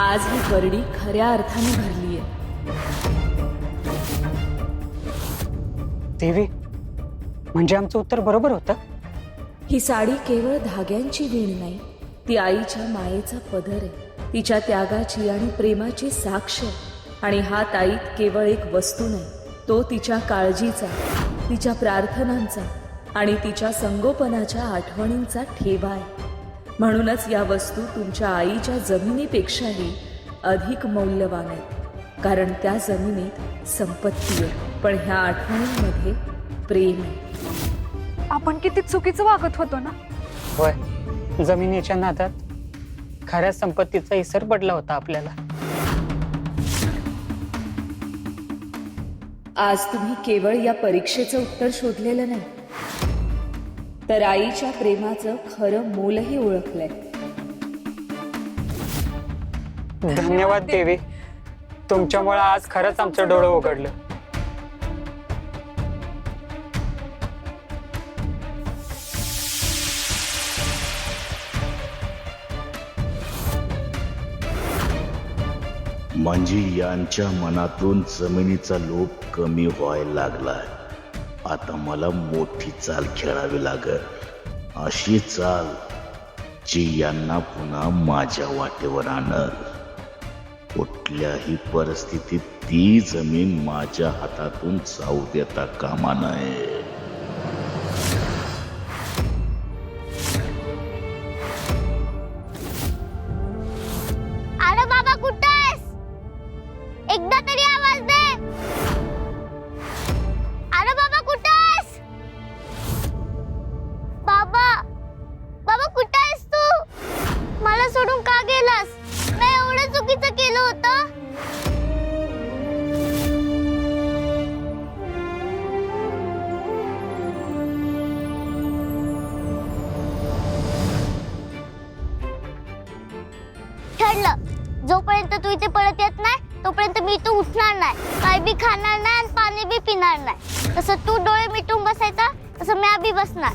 आज ही परडी खऱ्या अर्थाने भरली आहे। देवी, म्हणजे आमचं उत्तर बरोबर होतं? ही साडी केवळ धाग्यांची वीण नाही, ती आईच्या मायेचा पदर आहे, तिच्या त्यागाची आणि प्रेमाची साक्ष। आणि हा ताईत केवळ एक वस्तू नाही, तो तिच्या काळजीचा, तिच्या प्रार्थनांचा आणि तिच्या संगोपनाच्या आठवणींचा ठेवा आहे। म्हणूनच या वस्तू तुमच्या आईच्या जमिनीपेक्षाही अधिक मौल्यवान आहेत, कारण त्या जमिनीत संपत्ती आहे, पण ह्या आठवणींमध्ये प्रेम आहे। आपण किती चुकीचं वागत होतो ना। होय, जमिनीच्या नादात खऱ्या संपत्तीचा इसर पडला होता आपल्याला। आज तुम्ही केवळ या परीक्षेचं उत्तर शोधलेलं नाही, तर आईच्या प्रेमाचं खरं मोलही ओळखलंय। धन्यवाद देवी, तुमच्यामुळे आज खरंच आमचं डोळं उघडलं। म्हणजे यांच्या मनातून जमिनीचा लोभ कमी व्हायला लागलाय। आता मला मोठी चाल खेळावी लागल, अशी चाल जी यांना पुन्हा माझ्या वाटेवर आणल। कुठल्याही परिस्थितीत ती जमीन माझ्या हातातून जाऊ देता कामा नये। अरे बाबा, कुठं आहेस? एकदा तरी आवाज दे। अरे बाबा, कुठं आहेस? बाबा, बाबा कुठं आहेस तू? मला सोडून का गेलास? मी एवढं चुकीचं केलं होतं? ठरलं, जोपर्यंत तू इथे परत येत नाही तोपर्यंत मी तू उठणार नाही, काय बी खाणार नाही आणि पाणी बी पिणार नाही। तसं तू डोळे मिटून बसायचा, तसं मी बी बसणार।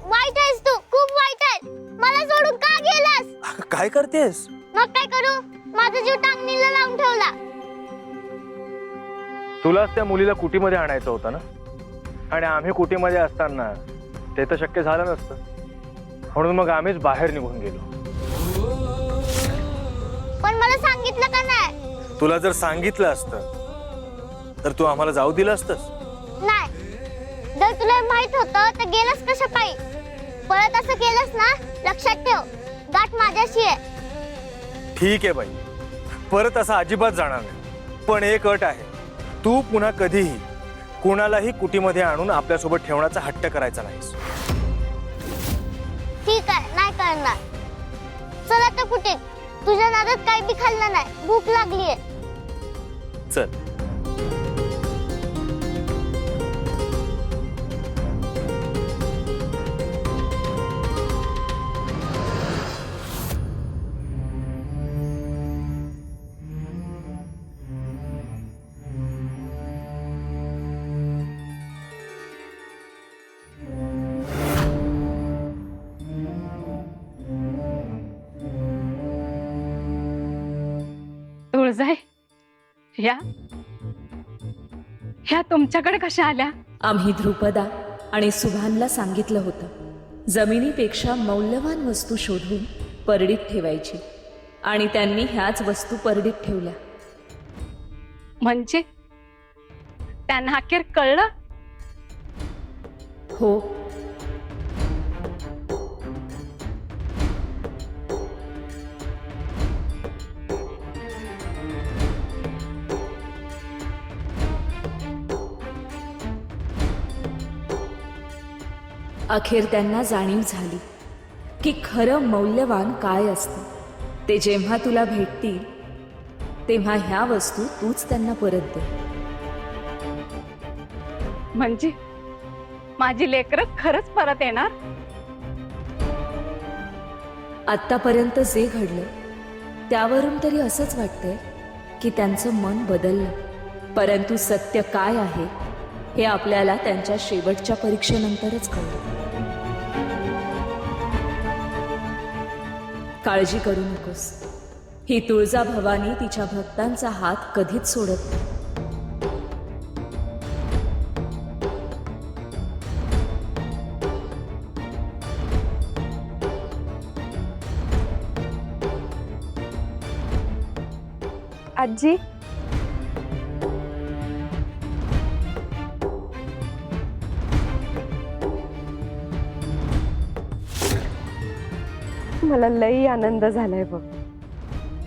वाईट आहेस तू, खूप वाईट आहेस। मला सोडून का गेलास? काय करतेस? मग काय करू? माझा जीव टांगणीला लावून ठेवला। तुलाच त्या मुलीला कुटीमध्ये आणायचं होतं ना, आणि आम्ही कुटीमध्ये असताना ते तर शक्य झालं नसतं, म्हणून मग आम्हीच बाहेर निघून गेलो। पण मला सांगितलं का नाही? तुला जर सांगितलं असतं तर तू आम्हाला जाऊ दिलं असतंस? नाही, जर तुला माहित होतं तर गेलास कशा पायी? परत असं केलंस ना, लक्षात ठेव, गाठ माझ्याशी आहे। ठीक आहे बाई, परत असं अजिबात जाणार नाही, पण एक अट आहे, तू पुन्हा कधीही कुणालाही कुटीमध्ये आणून आपल्यासोबत ठेवण्याचा हट्ट करायचा नाहीस। ठीक आहे, नाही करणार। चल आता कुठे? तुझ्या नादात काही बी खाल्लं नाही, भूक लागलीये। चल। तुळजाई, ह्या तुमच्याकडे कशा आल्या? आम्ही ध्रुपदा आणि सुभानला सांगितलं होतं, जमिनीपेक्षा मौल्यवान वस्तू शोधून परडीत ठेवायची, आणि त्यांनी ह्याच वस्तू परडीत ठेवल्या। म्हणजे त्यांना अखेर कळलं? हो, अखेर त्यांना जाणीव झाली की खरं मौल्यवान काय असतं, ते जेव्हा तुला भेटतील तेव्हा ह्या वस्तू तूच त्यांना परत दे. म्हणजे माझी लेकरं खरंच परत येणार? आत्तापर्यंत जे घडलं त्यावरून तरी असंच वाटतंय की त्यांचं मन बदललं. परंतु सत्य काय आहे हे आपल्याला त्यांच्या शेवटच्या परीक्षेनंतरच कळलं. काळजी करू नकोस. ही तुळजा भवानी तिच्या भक्तांचा हात कधीच सोडत नाही. आजी, मला लई आनंद झालाय बघ.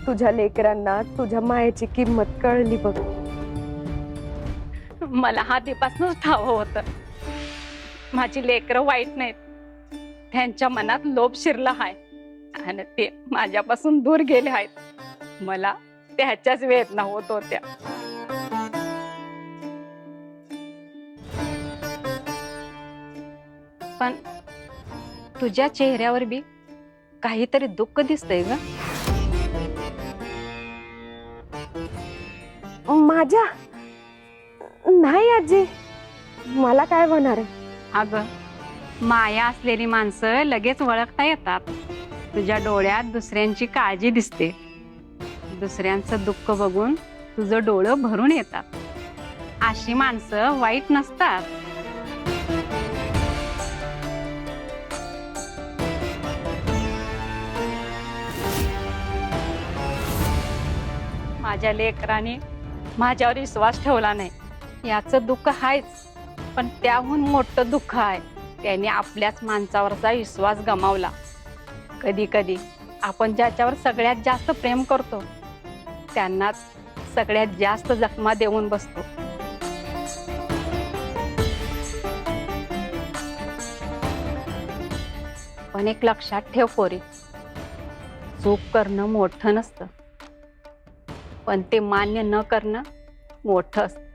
तुझ्या लेकरांना तुझ्या मायेची किंमत कळली बघ. मला आधीपासूनच ठाव होतं माझी लेकरं वाईट नाहीत. त्यांच्या मनात लोभ शिरला आहे आणि ते माझ्यापासून दूर गेले आहेत. मला त्याच्याच वेदना होत होत्या. पण तुझ्या चेहऱ्यावर बी काहीतरी दुःख दिसतंय ग. माझ्या नाही आजी, मला काय होणार आहे? अगं, माया असलेली माणसं लगेच ओळखता येतात. तुझ्या डोळ्यात दुसऱ्यांची काळजी दिसते. दुसऱ्यांचं दुःख बघून तुझं डोळं भरून येतात. अशी माणसं वाईट नसतात. माझ्या लेकराने माझ्यावर विश्वास ठेवला नाही याचं दुःख आहेच. पण त्याहून मोठं दुःख आहे त्याने आपल्याच माणसावरचा विश्वास गमावला. कधी कधी आपण ज्याच्यावर सगळ्यात जास्त प्रेम करतो त्यांनाच सगळ्यात जास्त जखमा देऊन बसतो. पण एक लक्षात ठेव पोरी, चूक करणं मोठं नसतं, पण ते मान्य न करणं मोठं असतं.